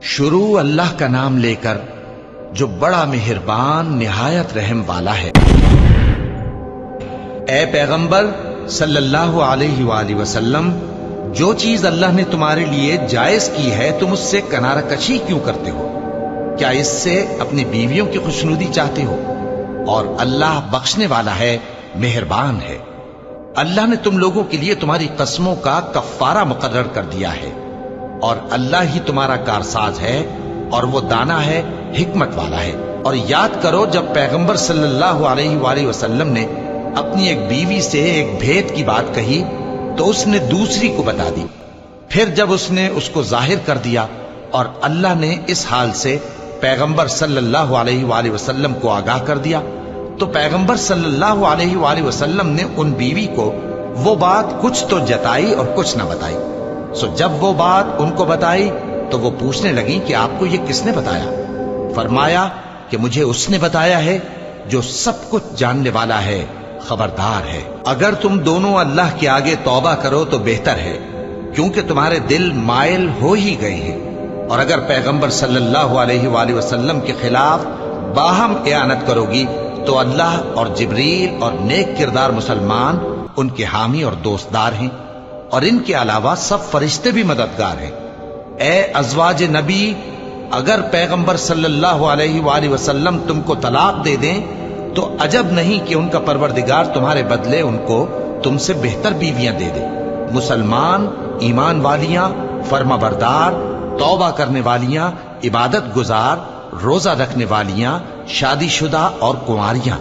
شروع اللہ کا نام لے کر جو بڑا مہربان نہایت رحم والا ہے۔ اے پیغمبر صلی اللہ علیہ وآلہ وسلم، جو چیز اللہ نے تمہارے لیے جائز کی ہے تم اس سے کنارہ کشی کیوں کرتے ہو؟ کیا اس سے اپنی بیویوں کی خوشنودی چاہتے ہو؟ اور اللہ بخشنے والا ہے، مہربان ہے۔ اللہ نے تم لوگوں کے لیے تمہاری قسموں کا کفارہ مقرر کر دیا ہے، اور اللہ ہی تمہارا کارساز ہے، اور وہ دانا ہے، حکمت والا ہے۔ اور یاد کرو جب پیغمبر صلی اللہ علیہ وآلہ وسلم نے اپنی ایک بیوی سے ایک بھید کی بات کہی تو اس نے دوسری کو بتا دی، پھر جب اس نے اس کو ظاہر کر دیا اور اللہ نے اس حال سے پیغمبر صلی اللہ علیہ وآلہ وسلم کو آگاہ کر دیا تو پیغمبر صلی اللہ علیہ وآلہ وسلم نے ان بیوی کو وہ بات کچھ تو جتائی اور کچھ نہ بتائی۔ سو جب وہ بات ان کو بتائی تو وہ پوچھنے لگیں کہ آپ کو یہ کس نے بتایا؟ فرمایا کہ مجھے اس نے بتایا ہے جو سب کچھ جاننے والا ہے، خبردار ہے۔ اگر تم دونوں اللہ کے آگے توبہ کرو تو بہتر ہے، کیونکہ تمہارے دل مائل ہو ہی گئے ہیں۔ اور اگر پیغمبر صلی اللہ علیہ وآلہ وسلم کے خلاف باہم اعانت کرو گی تو اللہ اور جبریل اور نیک کردار مسلمان ان کے حامی اور دوستدار ہیں، اور ان کے علاوہ سب فرشتے بھی مددگار ہیں۔ اے ازواج نبی، اگر پیغمبر صلی اللہ علیہ وآلہ وسلم تم کو طلاق دے دیں تو عجب نہیں کہ ان کا پروردگار تمہارے بدلے ان کو تم سے بہتر بیویاں دے دے، مسلمان، ایمان والیاں، فرما بردار، توبہ کرنے والیاں، عبادت گزار، روزہ رکھنے والیاں، شادی شدہ اور کنواریاں۔